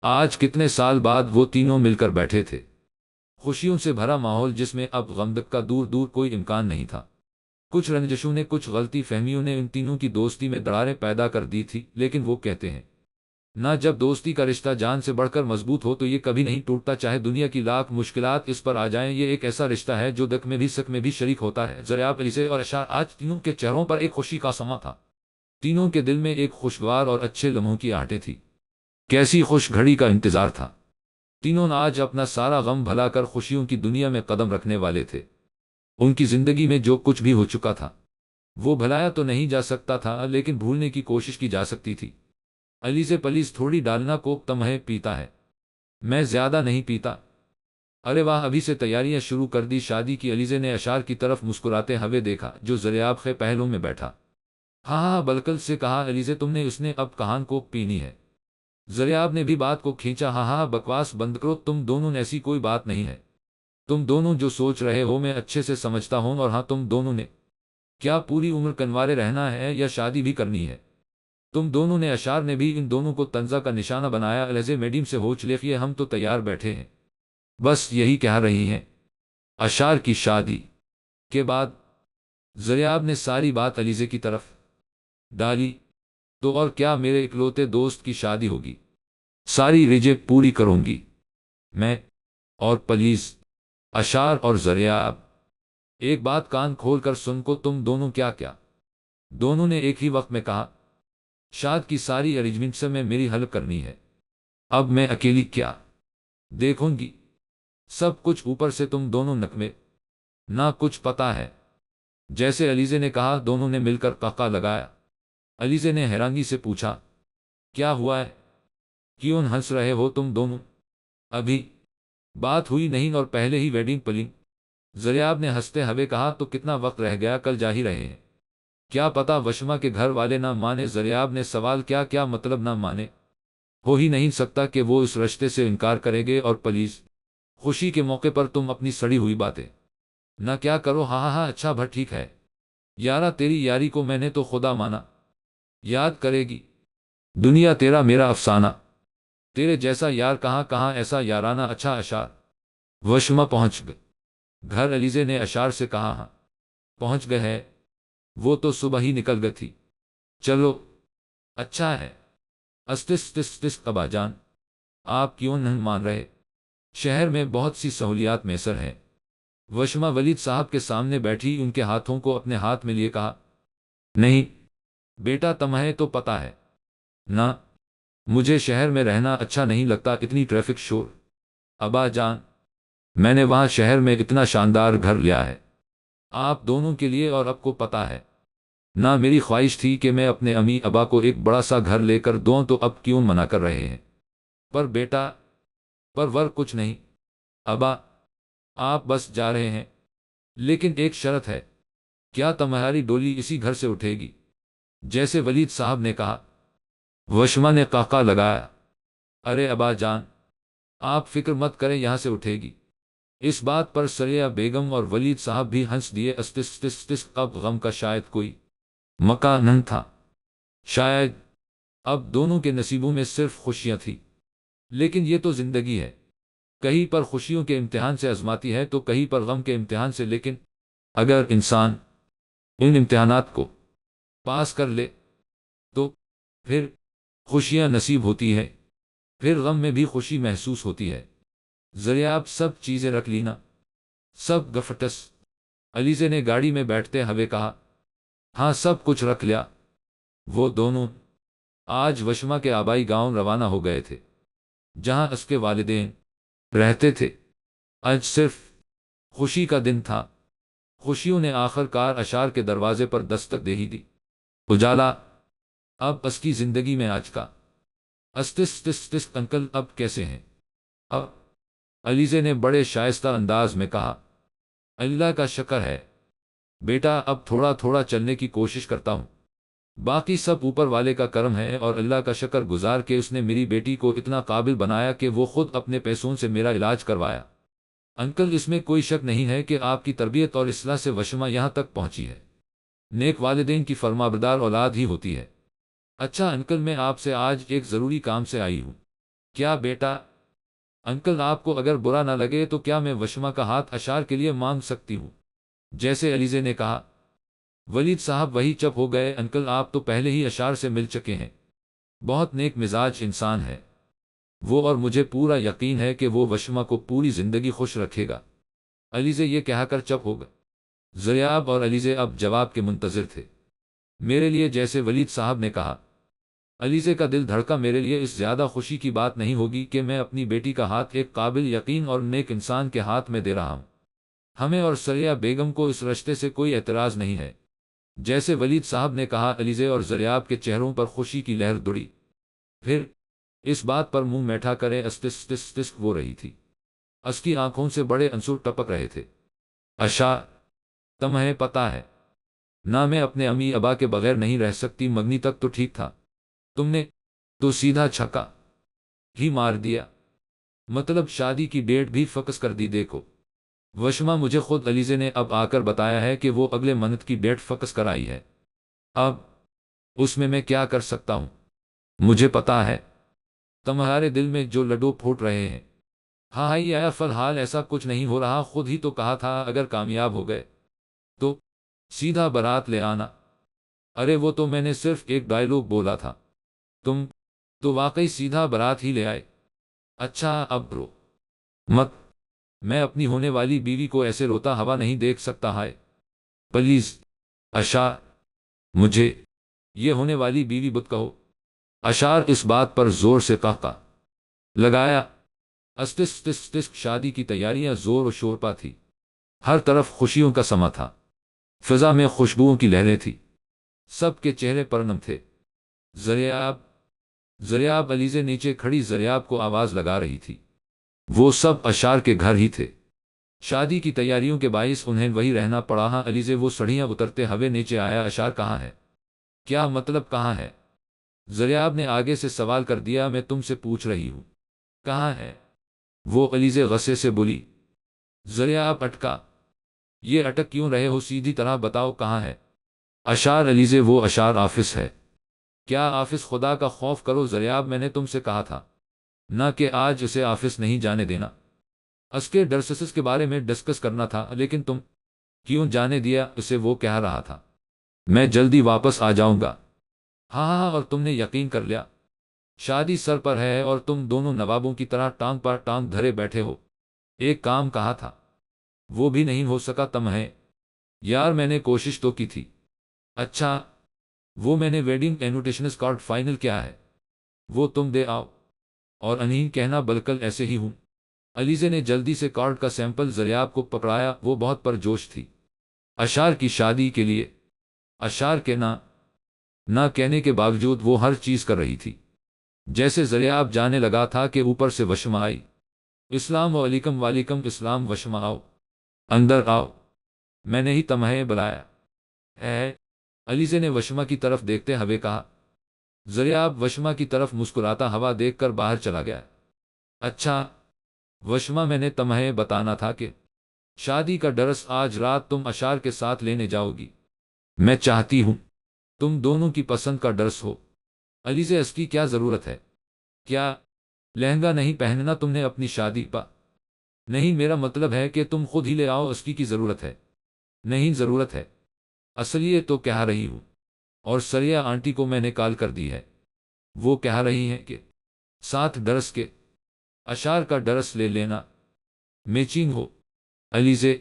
آج کتنے سال بعد وہ تینوں مل کر بیٹھے تھے، خوشیوں سے بھرا ماحول جس میں اب غمدک کا دور دور کوئی امکان نہیں تھا۔ کچھ رنجشوں نے، کچھ غلطی فہمیوں نے ان تینوں کی دوستی میں دراڑیں پیدا کر دی تھی، لیکن وہ کہتے ہیں نہ، جب دوستی کا رشتہ جان سے بڑھ کر مضبوط ہو تو یہ کبھی نہیں ٹوٹتا، چاہے دنیا کی لاکھ مشکلات اس پر آ جائیں۔ یہ ایک ایسا رشتہ ہے جو دکھ میں بھی سکھ میں بھی شریک ہوتا ہے۔ ضریاب، علیزے اور اشار، آج تینوں کے چہروں پر ایک خوشی کا سما تھا۔ تینوں کے دل میں ایک خوشگوار اور اچھے لمحوں کی آہٹیں تھی۔ کیسی خوش گھڑی کا انتظار تھا! تینوں نے آج اپنا سارا غم بھلا کر خوشیوں کی دنیا میں قدم رکھنے والے تھے۔ ان کی زندگی میں جو کچھ بھی ہو چکا تھا وہ بھلایا تو نہیں جا سکتا تھا، لیکن بھولنے کی کوشش کی جا سکتی تھی۔ علیزے، پلیز تھوڑی ڈالنا، کوک تمہیں پیتا ہے؟ میں زیادہ نہیں پیتا۔ ارے واہ، ابھی سے تیاریاں شروع کر دی شادی کی؟ علیزے نے اشار کی طرف مسکراتے ہوئے دیکھا جو ضریاب کے پہلو میں بیٹھا۔ ہاں ہاں، بلکل سے کہا علیزے، تم نے، اس نے اب کہاں کوک پینی ہے؟ ضریاب نے بھی بات کو کھینچا۔ ہاں ہاں، بکواس بند کرو تم دونوں، ایسی کوئی بات نہیں ہے۔ تم دونوں جو سوچ رہے ہو میں اچھے سے سمجھتا ہوں، اور ہاں، تم دونوں نے کیا پوری عمر کنوارے رہنا ہے یا شادی بھی کرنی ہے؟ تم دونوں نے، اشار نے بھی ان دونوں کو طنزہ کا نشانہ بنایا۔ علیزے میڈیم سے ہوچ لیکھیے، ہم تو تیار بیٹھے ہیں، بس یہی کہہ رہی ہیں۔ اشار کی شادی کے بعد ضریاب نے ساری بات علیزے کی طرف ڈالی، تو اور کیا، میرے اکلوتے دوست کی شادی ہوگی، ساری رجے پوری کروں گی میں، اور پلیز اشار اور ضریاب ایک بات کان کھول کر سن کو، تم دونوں کیا کیا؟ دونوں نے ایک ہی وقت میں کہا، شاد کی ساری ارینجمنٹ سے میں میری ہیلپ کرنی ہے، اب میں اکیلی کیا دیکھوں گی سب کچھ، اوپر سے تم دونوں نکمے نہ کچھ پتا ہے۔ جیسے علیزے نے کہا دونوں نے مل کر قہقہ لگایا۔ علیزے نے حیرانی سے پوچھا، کیا ہوا ہے؟ کیوں ہنس رہے ہو تم دونوں؟ ابھی بات ہوئی نہیں اور پہلے ہی ویڈنگ پلنگ؟ ضریاب نے ہنستے ہوئے کہا، تو کتنا وقت رہ گیا، کل جا ہی رہے ہیں، کیا پتا وشما کے گھر والے نہ مانے؟ ضریاب نے سوال کیا، کیا مطلب نہ مانے؟ ہو ہی نہیں سکتا کہ وہ اس رشتے سے انکار کرے گے، اور پلیز خوشی کے موقع پر تم اپنی سڑی ہوئی باتیں نہ کیا کرو۔ ہاں ہاں ہاں، اچھا بھٹ ٹھیک ہے یارا، تیری یاری کو میں نے تو خدا مانا، یاد کرے گی دنیا تیرا میرا افسانہ، تیرے جیسا یار کہاں کہاں ایسا یارانہ۔ اچھا اشار، وشما پہنچ گئے گھر؟ علیزے نے اشار سے کہا، ہاں پہنچ گئے ہے، وہ تو صبح ہی نکل گئی تھی۔ چلو اچھا ہے۔ استس تس تس، ابا جان آپ کیوں نہیں مان رہے؟ شہر میں بہت سی سہولیات میسر ہیں۔ وشما ولید صاحب کے سامنے بیٹھی ان کے ہاتھوں کو اپنے ہاتھ میں لیے کہا، نہیں بیٹا، تمہیں تو پتا ہے نا، مجھے شہر میں رہنا اچھا نہیں لگتا، اتنی ٹریفک، شور۔ ابا جان، میں نے وہاں شہر میں اتنا شاندار گھر لیا ہے آپ دونوں کے لیے، اور اب کو پتا ہے نہ، میری خواہش تھی کہ میں اپنے امی ابا کو ایک بڑا سا گھر لے کر دوں، تو اب کیوں منع کر رہے ہیں؟ پر بیٹا، پر ور کچھ نہیں ابا، آپ بس جا رہے ہیں، لیکن ایک شرط ہے۔ کیا تمہاری ڈولی اسی گھر سے اٹھے گی جیسے ولید صاحب نے کہا؟ وشما نے قہقہ لگایا۔ ارے ابا جان، آپ فکر مت کریں، یہاں سے اٹھے گی۔ اس بات پر سریہ بیگم اور ولید صاحب بھی ہنس دیے۔ استس، اب غم کا شاید کوئی مکان نہ تھا، شاید اب دونوں کے نصیبوں میں صرف خوشیاں تھیں۔ لیکن یہ تو زندگی ہے، کہیں پر خوشیوں کے امتحان سے آزماتی ہے تو کہیں پر غم کے امتحان سے، لیکن اگر انسان ان امتحانات کو پاس کر لے تو پھر خوشیاں نصیب ہوتی ہے، پھر غم میں بھی خوشی محسوس ہوتی ہے۔ ضریاب، سب چیزیں رکھ لینا، سب گفٹس؟ علیزے نے گاڑی میں بیٹھتے ہوئے کہا، ہاں سب کچھ رکھ لیا۔ وہ دونوں آج وشما کے آبائی گاؤں روانہ ہو گئے تھے جہاں اس کے والدین رہتے تھے۔ آج صرف خوشی کا دن تھا۔ خوشیوں نے آخر کار اشار کے دروازے پر دستک دے ہی دی۔ اجالا اب اس کی زندگی میں آج کا۔ استس، انکل اب کیسے ہیں؟ اب علیزے نے بڑے شائستہ انداز میں کہا، اللہ کا شکر ہے بیٹا، اب تھوڑا تھوڑا چلنے کی کوشش کرتا ہوں، باقی سب اوپر والے کا کرم ہے، اور اللہ کا شکر گزار کہ اس نے میری بیٹی کو اتنا قابل بنایا کہ وہ خود اپنے پیسوں سے میرا علاج کروایا۔ انکل، اس میں کوئی شک نہیں ہے کہ آپ کی تربیت اور اصلاح سے وشما یہاں تک پہنچی ہے۔ نیک والدین کی فرمانبردار اولاد ہی ہوتی ہے۔ اچھا انکل، میں آپ سے آج ایک ضروری کام سے آئی ہوں۔ کیا بیٹا؟ انکل آپ کو اگر برا نہ لگے تو کیا میں وشما کا ہاتھ اشار کے لیے مانگ سکتی ہوں؟ جیسے علیزے نے کہا۔ ولید صاحب وہی چپ ہو گئے۔ انکل آپ تو پہلے ہی اشار سے مل چکے ہیں، بہت نیک مزاج انسان ہے وہ، اور مجھے پورا یقین ہے کہ وہ وشما کو پوری زندگی خوش رکھے گا۔ علیزے یہ کہہ کر چپ ہو گئے۔ زریاب اور علیزے اب جواب کے منتظر تھے۔ میرے لیے، جیسے ولید صاحب نے کہا، علیزے کا دل دھڑکا، میرے لیے اس زیادہ خوشی کی بات نہیں ہوگی کہ میں اپنی بیٹی کا ہاتھ ایک قابل یقین اور نیک انسان کے ہاتھ میں دے رہا ہوں۔ ہمیں اور سریہ بیگم کو اس رشتے سے کوئی اعتراض نہیں ہے۔ جیسے ولید صاحب نے کہا، علیزے اور زریاب کے چہروں پر خوشی کی لہر دوڑی۔ پھر اس بات پر منہ میٹھا کرے استس وہ رہی تھی۔ اس کی آنکھوں سے بڑے انسور ٹپک رہے تھے۔ اشا، تمہیں پتا ہے نہ، میں اپنے امی ابا کے بغیر نہیں رہ سکتی۔ مگنی تک تو ٹھیک تھا، تم نے تو سیدھا چھکا ہی مار دیا، مطلب شادی کی ڈیٹ بھی فکس کر دی۔ دیکھو وشما، مجھے خود علیزے نے اب آ کر بتایا ہے کہ وہ اگلے منتھ کی ڈیٹ فکس کرائی ہے۔ اب اس میں کیا کر سکتا ہوں؟ مجھے پتا ہے تمہارے دل میں جو لڈو پھوٹ رہے ہیں۔ ہاں ہی آیا، فی الحال ایسا کچھ نہیں ہو رہا، خود ہی تو کہا تھا اگر کامیاب ہو گئے تو سیدھا بارات لے آنا۔ ارے وہ تو میں نے صرف ایک ڈائیلاگ بولا تھا، تم تو واقعی سیدھا بارات ہی لے آئے۔ اچھا اب رو مت، میں اپنی ہونے والی بیوی کو ایسے روتا ہوا نہیں دیکھ سکتا۔ ہائے پلیز اشار، مجھے یہ ہونے والی بیوی بت کہو۔ اشار اس بات پر زور سے قہقہ لگایا۔ استس شادی کی تیاریاں زور و شور پا تھی، ہر طرف خوشیوں کا سما تھا، فضا میں خوشبوؤں کی لہریں تھی، سب کے چہرے پر نم تھے۔ زریاب علیزے نیچے کھڑی زریاب کو آواز لگا رہی تھی۔ وہ سب اشار کے گھر ہی تھے۔ شادی کی تیاریوں کے باعث انہیں وہی رہنا پڑا۔ ہاں علیزے، وہ سڑھیاں اترتے ہوئے نیچے آیا۔ اشار کہاں ہے؟ کیا مطلب کہاں ہے؟ زریاب نے آگے سے سوال کر دیا۔ میں تم سے پوچھ رہی ہوں کہاں ہے وہ؟ علیزے غصے سے بولی۔ زریاب اٹکا۔ یہ اٹک کیوں رہے ہو؟ سیدھی طرح بتاؤ کہاں ہے؟ اشار علیزے، وہ اشار آفس ہے۔ کیا آفس؟ خدا کا خوف کرو زریاب، میں نے تم سے کہا تھا نہ کہ آج اسے آفس نہیں جانے دینا۔ اس کے ڈرسس کے بارے میں ڈسکس کرنا تھا، لیکن تم کیوں جانے دیا اسے؟ وہ کہہ رہا تھا میں جلدی واپس آ جاؤں گا۔ ہاں، اور تم نے یقین کر لیا؟ شادی سر پر ہے اور تم دونوں نوابوں کی طرح ٹانگ پر ٹانگ دھرے بیٹھے ہو۔ ایک کام کہا تھا، وہ بھی نہیں ہو سکا تمہیں؟ یار میں نے کوشش تو کی تھی۔ اچھا، وہ میں نے ویڈنگ انویٹیشنز کارڈ فائنل کیا ہے، وہ تم دے آؤ۔ اور انہیں کہنا بالکل ایسے ہی ہوں۔ علیزے نے جلدی سے کارڈ کا سیمپل زریاب کو پکڑایا، وہ بہت پرجوش تھی اشار کی شادی کے لیے۔ اشار کے نہ کہنے کے باوجود وہ ہر چیز کر رہی تھی۔ جیسے زریاب جانے لگا تھا کہ اوپر سے وشما آئی۔ السلام علیکم۔ وعلیکم السلام۔ وشما آؤ، اندر آؤ، میں نے ہی تمہیں بلایا ہے، علیزے نے وشما کی طرف دیکھتے ہوئے کہا۔ زریاب وشما کی طرف مسکراتا ہوا دیکھ کر باہر چلا گیا۔ اچھا وشما، میں نے تمہیں بتانا تھا کہ شادی کا ڈرس آج رات تم اشار کے ساتھ لینے جاؤ گی۔ میں چاہتی ہوں تم دونوں کی پسند کا ڈرس ہو۔ علیزے، اس کی کیا ضرورت ہے؟ کیا لہنگا نہیں پہننا تم نے اپنی شادی پا؟ نہیں، میرا مطلب ہے کہ تم خود ہی لے آؤ۔ اس کی ضرورت ہے؟ نہیں ضرورت ہے، اصل یہ تو کہہ رہی ہوں، اور سریہ آنٹی کو میں نے کال کر دی ہے، وہ کہہ رہی ہیں کہ ساتھ ڈرس کے اشار کا ڈرس لے لینا، میچنگ ہو۔ علیزے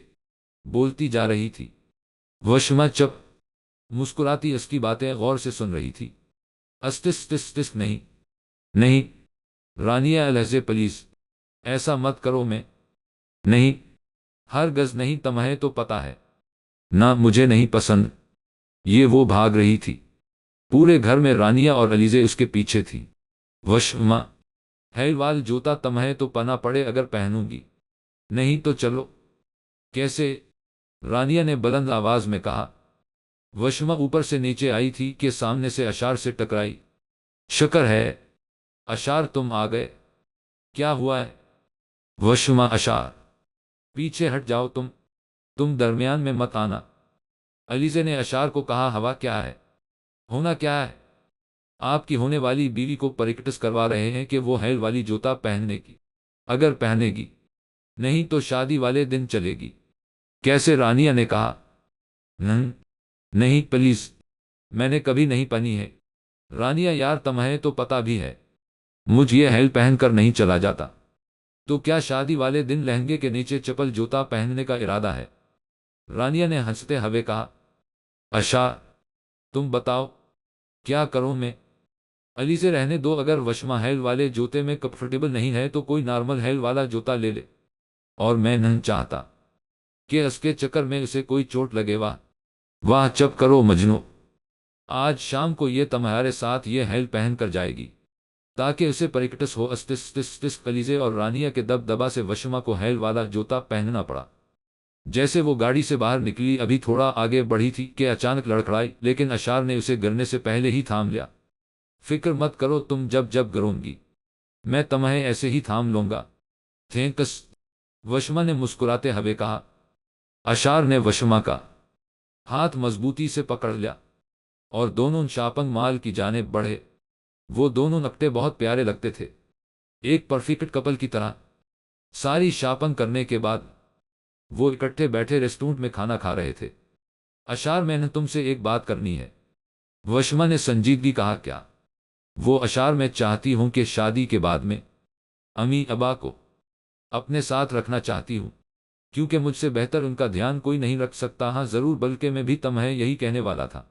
بولتی جا رہی تھی، وشما چپ مسکراتی اس کی باتیں غور سے سن رہی تھی۔ استس نہیں رانیہ الہزے، پلیز ایسا مت کرو، میں نہیں، ہرگز نہیں، تمہیں تو پتا ہے نہ مجھے نہیں پسند۔ یہ وہ بھاگ رہی تھی، پورے گھر میں رانیہ اور علیزے اس کے پیچھے تھی۔ وشما، ہیل وال جوتا تمہیں تو پنا پڑے اگر پہنوں گی، نہیں تو چلو۔ کیسے؟ رانیہ نے بلند آواز میں کہا۔ وشما اوپر سے نیچے آئی تھی کہ سامنے سے اشار سے ٹکرائی۔ شکر ہے اشار تم آ گئے، کیا ہوا ہے؟ وشما، اشار پیچھے ہٹ جاؤ، تم درمیان میں مت آنا۔ علیزے نے اشار کو کہا، ہوا کیا ہے؟ ہونا کیا ہے؟ آپ کی ہونے والی بیوی کو پریکٹس کروا رہے ہیں کہ وہ ہیل والی جوتا پہننے کی، اگر پہنے گی نہیں تو شادی والے دن چلے گی۔ کیسے؟ رانیہ نے کہا۔ نہیں پلیز، میں نے کبھی نہیں پہنی ہے۔ رانیہ یار تمہیں تو پتا بھی ہے مجھ یہ ہیل پہن کر نہیں چلا جاتا، تو کیا شادی والے دن لہنگے کے نیچے چپل جوتا پہننے کا ارادہ ہے؟ رانیہ نے ہنستے ہوئے کہا۔ اچھا تم بتاؤ کیا کروں میں؟ علی سے رہنے دو، اگر وشما ہیل والے جوتے میں کمفرٹیبل نہیں ہے تو کوئی نارمل ہیل والا جوتا لے لے، اور میں نہیں چاہتا کہ اس کے چکر میں اسے کوئی چوٹ لگے۔ واہ واہ، چپ کرو مجنو، آج شام کو یہ تمہارے ساتھ یہ ہیل پہن کر جائے گی تاکہ اسے پریکٹس ہو۔ استس کلیزے اور رانیہ کے دبدبا سے وشما کو ہیل والا جوتا پہننا پڑا۔ جیسے وہ گاڑی سے باہر نکلی، ابھی تھوڑا آگے بڑھی تھی کہ اچانک لڑکھڑائی، لیکن اشار نے اسے گرنے سے پہلے ہی تھام لیا۔ فکر مت کرو، تم جب گروں گی میں تمہیں ایسے ہی تھام لوں گا۔ تھینکس، وشما نے مسکراتے ہوئے کہا۔ اشار نے وشما کا ہاتھ مضبوطی سے پکڑ لیا اور دونوں شاپنگ مال کی جانب بڑھے۔ وہ دونوں نقطے بہت پیارے لگتے تھے، ایک پرفیکٹ کپل کی طرح۔ ساری شاپنگ کرنے کے بعد وہ اکٹھے بیٹھے ریسٹورنٹ میں کھانا کھا رہے تھے۔ اشار، میں نے تم سے ایک بات کرنی ہے، وشما نے سنجیدگی کہا۔ کیا؟ وہ اشار، میں چاہتی ہوں کہ شادی کے بعد میں امی ابا کو اپنے ساتھ رکھنا چاہتی ہوں، کیونکہ مجھ سے بہتر ان کا دھیان کوئی نہیں رکھ سکتا۔ ہاں ضرور، بلکہ میں بھی تمہیں یہی کہنے والا تھا۔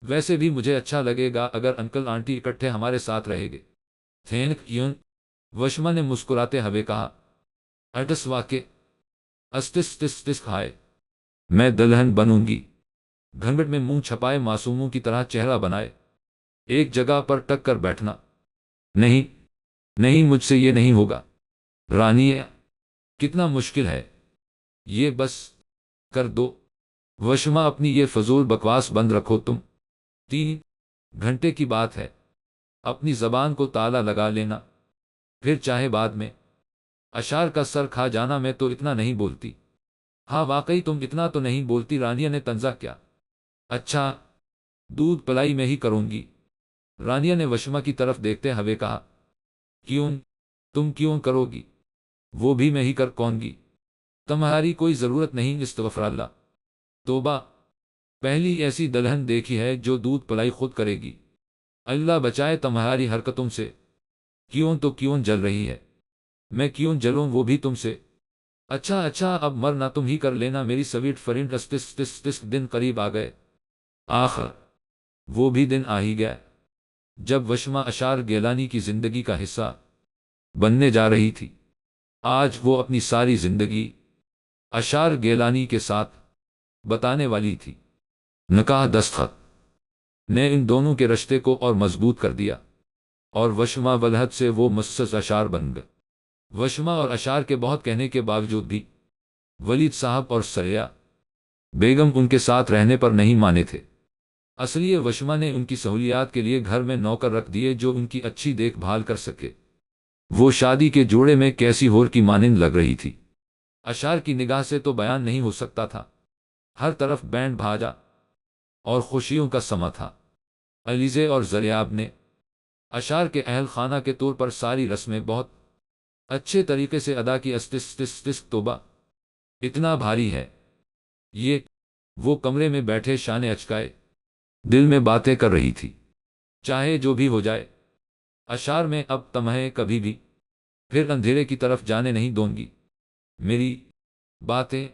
ویسے بھی مجھے اچھا لگے گا اگر انکل آنٹی اکٹھے ہمارے ساتھ رہے گے۔ تھینک یو، وشما نے مسکراتے ہوئے کہا۔ اٹس واقع استس کھائے، میں دلہن بنوں گی۔ گھنگھٹ میں منہ چھپائے معصوموں کی طرح چہرہ بنائے ایک جگہ پر ٹک کر بیٹھنا۔ نہیں مجھ سے یہ نہیں ہوگا رانیہ، کتنا مشکل ہے یہ، بس کر دو۔ وشما، اپنی یہ فضول بکواس بند رکھو، تم 3 گھنٹے کی بات ہے، اپنی زبان کو تالا لگا لینا، پھر چاہے بعد میں اشار کا سر کھا جانا۔ میں تو اتنا نہیں بولتی۔ ہاں واقعی تم اتنا تو نہیں بولتی، رانیہ نے طنزا کیا۔ اچھا دودھ پلائی میں ہی کروں گی، رانیہ نے وشما کی طرف دیکھتے ہوئے کہا۔ کیوں؟ تم کیوں کرو گی؟ وہ بھی میں ہی کر کون گی، تمہاری کوئی ضرورت نہیں۔ استغفر اللہ، توبہ، پہلی ایسی دلہن دیکھی ہے جو دودھ پلائی خود کرے گی۔ اللہ بچائے تمہاری حرکتوں سے۔ کیوں جل رہی ہے؟ میں کیوں جلوں، وہ بھی تم سے؟ اچھا اب مرنا تم ہی کر لینا میری سویٹ فرینڈ۔ استس دن قریب آ گئے، آخر وہ بھی دن آ ہی گیا جب وشما اشار گیلانی کی زندگی کا حصہ بننے جا رہی تھی۔ آج وہ اپنی ساری زندگی اشار گیلانی کے ساتھ بتانے والی تھی۔ نکاح دستخط نے ان دونوں کے رشتے کو اور مضبوط کر دیا، اور وشما ولحد سے وہ مسز اشار بن گئے۔ وشما اور اشار کے بہت کہنے کے باوجود بھی ولید صاحب اور سریا بیگم ان کے ساتھ رہنے پر نہیں مانے تھے۔ اصلیے وشما نے ان کی سہولیات کے لیے گھر میں نوکر رکھ دیے جو ان کی اچھی دیکھ بھال کر سکے۔ وہ شادی کے جوڑے میں کیسی ہور کی مانند لگ رہی تھی، اشار کی نگاہ سے تو بیان نہیں ہو سکتا تھا۔ ہر طرف بینڈ بھاجا اور خوشیوں کا سما تھا۔ علیزے اور زریاب نے اشار کے اہل خانہ کے طور پر ساری رسمیں بہت اچھے طریقے سے ادا کی۔ استس توبہ، اتنا بھاری ہے یہ۔ وہ کمرے میں بیٹھے شانے اچکائے دل میں باتیں کر رہی تھی۔ چاہے جو بھی ہو جائے اشار، میں اب تمہیں کبھی بھی پھر اندھیرے کی طرف جانے نہیں دوں گی۔ میری باتیں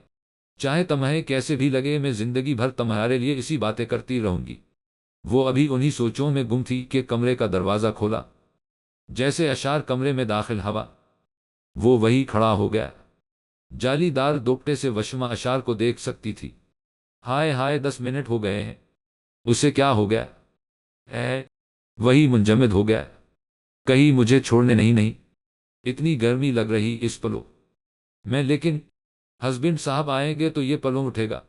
چاہے تمہیں کیسے بھی لگے، میں زندگی بھر تمہارے لیے اسی باتیں کرتی رہوں گی۔ وہ ابھی انہی سوچوں میں گم تھی کہ کمرے کا دروازہ کھولا۔ جیسے اشار کمرے میں داخل ہوا، وہ وہی کھڑا ہو گیا۔ جالی دار دوپٹے سے وشما اشار کو دیکھ سکتی تھی۔ ہائے 10 منٹ ہو گئے ہیں، اسے کیا ہو گیا ہے؟ وہی منجمد ہو گیا، کہیں مجھے چھوڑنے نہیں اتنی گرمی لگ رہی اس پلو میں، لیکن ہسبینڈ صاحب آئیں گے تو یہ پلو اٹھے گا۔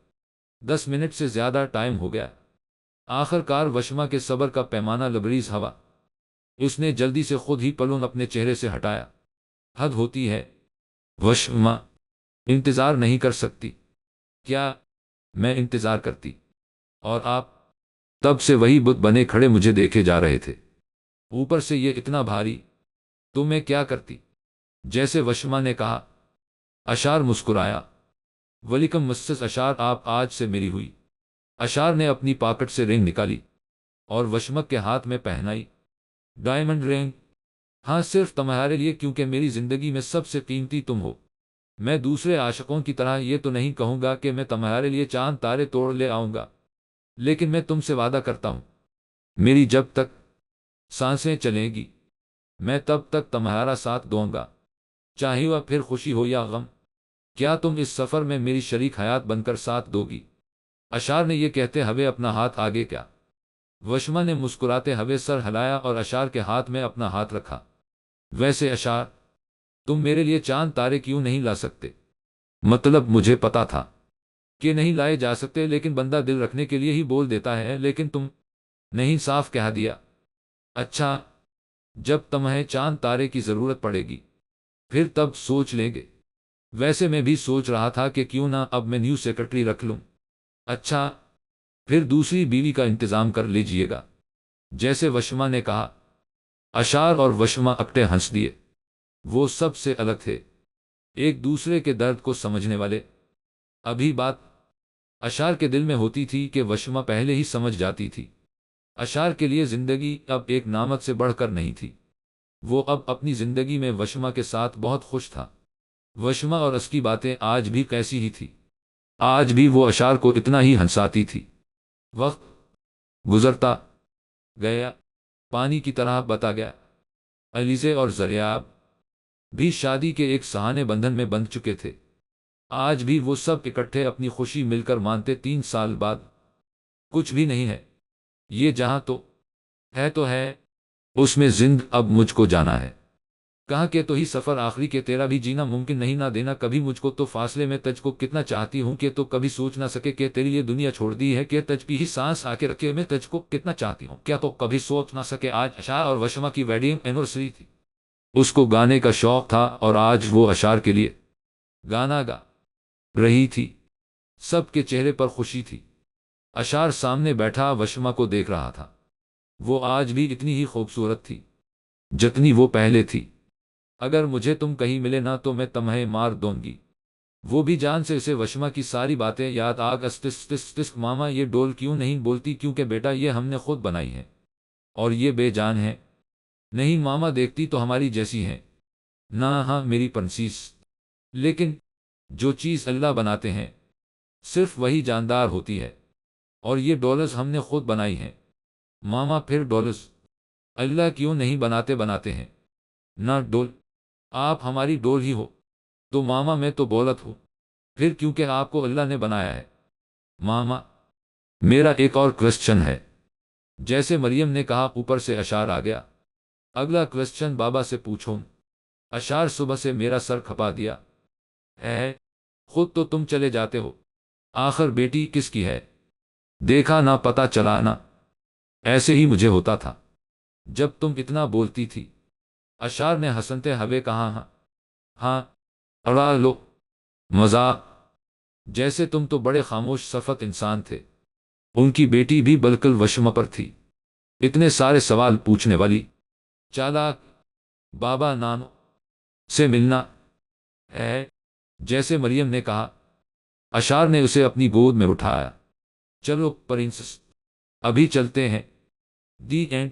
10 منٹ سے زیادہ ٹائم ہو گیا۔ آخر کار وشما کے صبر کا پیمانہ لبریز ہوا۔ اس نے جلدی سے خود ہی پلو اپنے چہرے سے ہٹایا۔ حد ہوتی ہے وشما، انتظار نہیں کر سکتی کیا؟ میں انتظار کرتی، اور آپ تب سے وہی بت بنے کھڑے مجھے دیکھے جا رہے تھے۔ اوپر سے یہ اتنا بھاری، تو میں کیا کرتی؟ جیسے وشما نے کہا۔ اشار مسکرایا۔ ولیکم مسز اشار، آپ آج سے میری ہوئی۔ اشار نے اپنی پاکٹ سے رنگ نکالی اور وشمک کے ہاتھ میں پہنائی۔ ڈائمنڈ رنگ؟ ہاں، صرف تمہارے لیے، کیونکہ میری زندگی میں سب سے قیمتی تم ہو۔ میں دوسرے عاشقوں کی طرح یہ تو نہیں کہوں گا کہ میں تمہارے لیے چاند تارے توڑ لے آؤں گا، لیکن میں تم سے وعدہ کرتا ہوں، میری جب تک سانسیں چلیں گی میں تب تک تمہارا ساتھ دوں گا، چاہے وہ پھر خوشی ہو یا غم۔ کیا تم اس سفر میں میری شریک حیات بن کر ساتھ دو گی؟ اشار نے یہ کہتے ہوئے اپنا ہاتھ آگے کیا۔ وشما نے مسکراتے ہوئے سر ہلایا اور اشار کے ہاتھ میں اپنا ہاتھ رکھا۔ ویسے اشار، تم میرے لیے چاند تارے کیوں نہیں لا سکتے؟ مطلب مجھے پتا تھا کہ نہیں لائے جا سکتے، لیکن بندہ دل رکھنے کے لیے ہی بول دیتا ہے، لیکن تم نہیں، صاف کہہ دیا۔ اچھا، جب تمہیں چاند تارے کی ضرورت پڑے گی پھر تب سوچ لیں گے۔ ویسے میں بھی سوچ رہا تھا کہ کیوں نہ اب میں نیو سیکرٹری رکھ لوں۔ اچھا، پھر دوسری بیوی کا انتظام کر لیجئے گا، جیسے وشما نے کہا۔ اشار اور وشما اکٹے ہنس دیے۔ وہ سب سے الگ تھے، ایک دوسرے کے درد کو سمجھنے والے۔ ابھی بات اشار کے دل میں ہوتی تھی کہ وشما پہلے ہی سمجھ جاتی تھی۔ اشار کے لیے زندگی اب ایک نعمت سے بڑھ کر نہیں تھی۔ وہ اب اپنی زندگی میں وشما کے ساتھ بہت خوش تھا۔ وشما اور اس کی باتیں آج بھی کیسی ہی تھی، آج بھی وہ اشار کو اتنا ہی ہنساتی تھی۔ وقت گزرتا گیا، پانی کی طرح بتا گیا۔ علیزے اور زریاب بھی شادی کے ایک سہانے بندھن میں بندھ چکے تھے۔ آج بھی وہ سب اکٹھے اپنی خوشی مل کر مانتے 3 سال بعد کچھ بھی نہیں ہے، یہ جہاں تو ہے، اس میں زند اب مجھ کو جانا ہے۔ کہاں کہ تو ہی سفر آخری کے تیرا بھی جینا ممکن نہیں نہ دینا کبھی مجھ کو تو فاصلے میں تجھ کو کتنا چاہتی ہوں کہ تو کبھی سوچ نہ سکے کہ تیری یہ دنیا چھوڑ دی ہے کہ تجھ پہ ہی سانس آ کے رکھے میں تجھ کو کتنا چاہتی ہوں کیا تو کبھی سوچ نہ سکے۔ آج اشار اور وشما کی ویڈنگ اینیورسری تھی۔ اس کو گانے کا شوق تھا اور آج وہ اشار کے لیے گانا گا رہی تھی۔ سب کے چہرے پر خوشی تھی۔ اشار سامنے بیٹھا وشما کو دیکھ رہا تھا۔ وہ آج بھی اتنی ہی خوبصورت تھی جتنی وہ پہلے تھی۔ اگر مجھے تم کہیں ملے نہ تو میں تمہیں مار دوں گی۔ وہ بھی جان سے اسے وشما کی ساری باتیں یاد آگ استس ماما یہ ڈول کیوں نہیں بولتی؟ کیونکہ بیٹا یہ ہم نے خود بنائی ہے اور یہ بے جان ہے۔ نہیں ماما، دیکھتی تو ہماری جیسی ہے نہ، ہاں میری پرنسیس، لیکن جو چیز اللہ بناتے ہیں صرف وہی جاندار ہوتی ہے، اور یہ ڈولز ہم نے خود بنائی ہیں۔ ماما پھر ڈولز اللہ کیوں نہیں بناتے ہیں نہ ڈول؟ آپ ہماری ڈول ہی ہو تو ماما میں تو بولت ہوں، پھر کیونکہ آپ کو اللہ نے بنایا ہے۔ ماما، میرا ایک اور کوسچن ہے، جیسے مریم نے کہا۔ اوپر سے اشار آ گیا۔ اگلا کوسچن بابا سے پوچھو۔ اشار صبح سے میرا سر کھپا دیا ہے، خود تو تم چلے جاتے ہو، آخر بیٹی کس کی ہے؟ دیکھا نہ، پتا چلا نہ، ایسے ہی مجھے ہوتا تھا جب تم اتنا بولتی تھی۔ اشار نے ہنستے ہوئے کہا، ہاں اڑا لو مذاق، جیسے تم تو بڑے خاموش صفت انسان تھے۔ ان کی بیٹی بھی بالکل وشما پر تھی، اتنے سارے سوال پوچھنے والی، چالاک۔ بابا نانو سے ملنا ہے، جیسے مریم نے کہا۔ اشار نے اسے اپنی گود میں اٹھایا۔ چلو پرنسس، ابھی چلتے ہیں۔ The end.